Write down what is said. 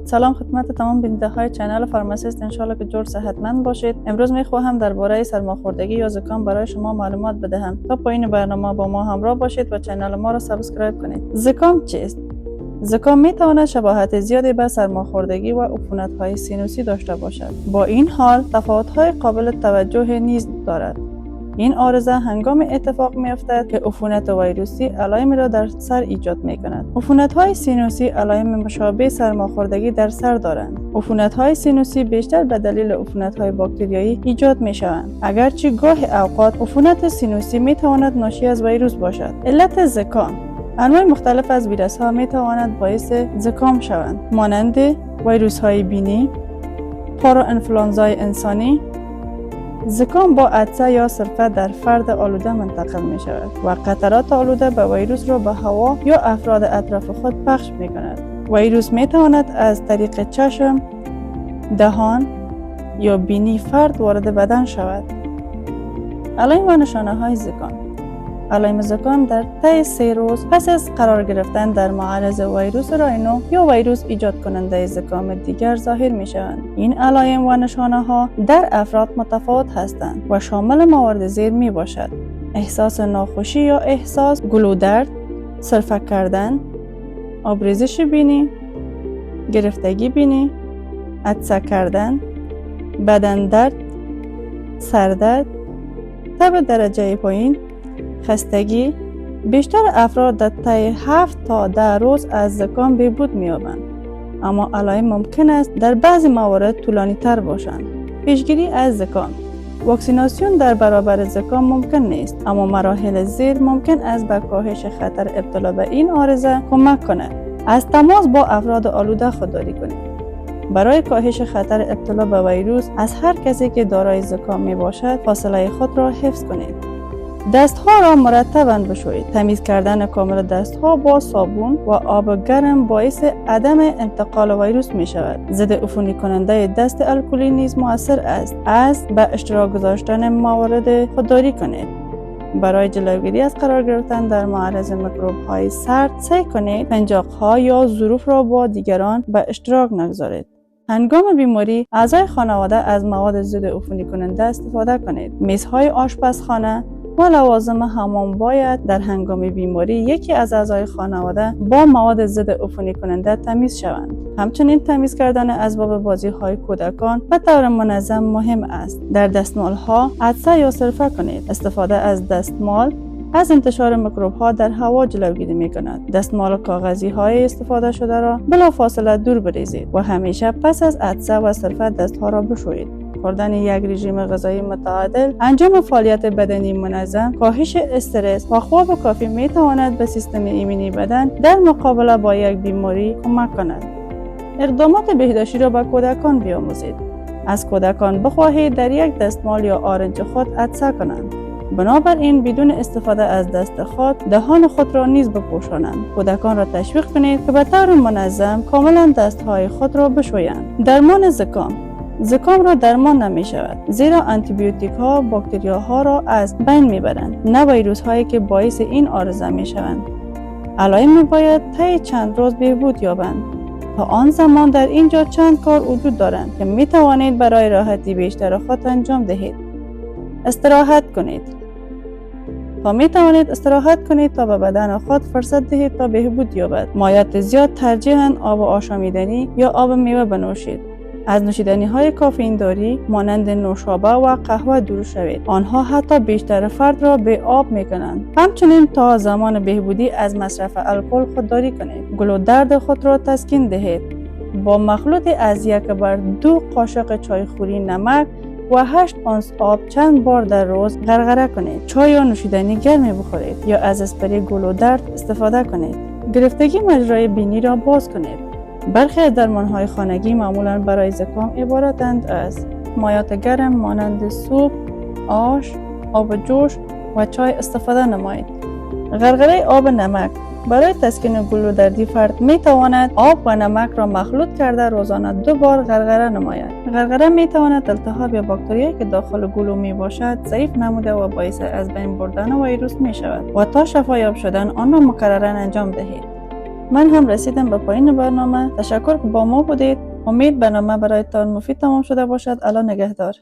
سلام خدمت تمام بیننده های چنل فارماسیست، انشالله که جور صحتمند باشید. امروز میخواهم درباره سرماخوردگی یا زکام برای شما معلومات بدهم. تا پایین برنامه با ما همراه باشید و چنل ما را سابسکرایب کنید. زکام چیست؟ زکام میتواند شباهت زیادی به سرماخوردگی و عفونت‌های سینوسی داشته باشد. با این حال تفاوت‌های قابل توجه نیز دارد. این عارضه هنگام اتفاق می‌افتد که عفونت ویروسی علائم را در سر ایجاد می‌کند. عفونت‌های سینوسی علائم مشابه سرماخوردگی در سر دارند. عفونت‌های سینوسی بیشتر به دلیل عفونت‌های باکتریایی ایجاد می‌شوند. اگرچه گاهی اوقات عفونت سینوسی می‌تواند ناشی از ویروس باشد. علت زکام: انواع مختلف از ویروس‌ها می‌توانند باعث زکام شوند، مانند ویروس‌های بینی، پاراانفلوانزای انسانی. زکام با عطسه یا سرفه در فرد آلوده منتقل می شود و قطرات آلوده به ویروس را به هوا یا افراد اطراف خود پخش می کند. ویروس می تواند از طریق چشم، دهان یا بینی فرد وارد بدن شود. علائم و نشانه های زکام: علائم زکام در طی 3 روز پس از قرار گرفتن در معرض ویروس راینو یا ویروس ایجاد کننده زکام دیگر ظاهر می شوند. این علائم و نشانه ها در افراد متفاوت هستند و شامل موارد زیر می باشد: احساس ناخوشی یا احساس گلودرد، سرفه کردن، آبریزش بینی، گرفتگی بینی، عطسه کردن، بدن درد، سردرد، تب درجه پایین، خستگی. بیشتر افراد در طی 7 تا 10 روز از زکام بهبود می‌یابند، اما علائم ممکن است در بعضی موارد طولانی تر باشند. پیشگیری از زکام: واکسیناسیون در برابر زکام ممکن نیست، اما مراحل زیر ممکن است به کاهش خطر ابتلا به این عارضه کمک کند. از تماس با افراد آلوده خودداری کنید. برای کاهش خطر ابتلا به ویروس از هر کسی که دارای زکام می باشد فاصله خود را حفظ کنید. دستها را مرتباً بشویید. تمیز کردن کامل دستها با صابون و آب گرم باعث عدم انتقال ویروس می شود. ضد عفونی کننده دست الکلی نیز مؤثر است. از به اشتراک گذاشتن موارد خودداری کنید. برای جلوگیری از قرار گرفتن در معرض میکروب های سرد، سعی کنید پنجاق ها یا ظروف را با دیگران به اشتراک نگذارید. هنگام بیماری، اعضای خانواده از مواد ضد عفونی کننده استفاده کنید. میزهای آشپزخانه و لوازم حمام باید در هنگام بیماری یکی از اعضای خانواده با مواد ضد عفونی کننده تمیز شوند. همچنین تمیز کردن اسباب بازی های کودکان به طور منظم مهم است. در دستمال ها عطسه یا سرفه کنید. استفاده از دستمال از انتشار میکروب ها در هوا جلوگیری می کند. دستمال کاغذی های استفاده شده را بلافاصله دور بریزید و همیشه پس از عطسه و سرفه دستها را بشویید. خوردن یک رژیم غذایی متعادل، انجام فعالیت بدنی منظم، کاهش استرس و خواب کافی می تواند به سیستم ایمنی بدن در مقابله با یک بیماری کمک کند. اقدامات بهداشتی را به کودکان بیاموزید. از کودکان بخواهید در یک دستمال یا آرنج خود عطسه کنند. بنابراین بدون استفاده از دست خود دهان خود را نیز بپوشانند. کودکان را تشویق کنید که به طور منظم کاملا دستهای خود را بشویند. درمان زکام: زکام را درمان نمی شود، زیرا آنتیبیوتیک ها باکتریاها را از بین می برند، نه ویروس هایی که باعث این عارضه می شوند. علائم می باید طی چند روز بهبود یابند. تا آن زمان در اینجا چند کار وجود دارند که می توانید برای راحتی بیشتر خود انجام دهید. استراحت کنید. می توانید استراحت کنید تا به بدن خود فرصت دهید تا بهبود یابد. مایعات زیاد ترجیحاً آب آشامیدنی یا آب میوه بنوشید. از نوشیدنی های کافئین داری مانند نوشابه و قهوه دور شوید. آنها حتی بیشتر فرد را به آب می کنند. همچنین تا زمان بهبودی از مصرف الکل خودداری کنید. گلودرد خود را تسکین دهید. با مخلوط از 1/2 قاشق چایخوری نمک و 8 اونس آب چند بار در روز غرغره کنید. چای یا نوشیدنی گرمی بخورید یا از اسپری گلودرد استفاده کنید. گرفتگی مجرای بینی را باز کنید. برخی از درمان‌های خانگی معمولاً برای زکام عبارتند از مایعات گرم مانند سوپ، آش، آب جوش و چای استفاده نمایید. غرغره آب نمک: برای تسکین گلودردی فرد می تواند آب و نمک را مخلوط کرده روزانه 2 بار غرغره نماید. غرغره می تواند التهاب یا باکتریایی که داخل گلو می باشد ضعیف نموده و باعث از بین بردن ویروس می شود و تا شفایاب شدن آن را مکرراً انجام دهید. من هم رسیدم به پایان برنامه. تشکر که با ما بودید. امید برنامه برایتان مفید تمام شده باشد. الله نگهدار.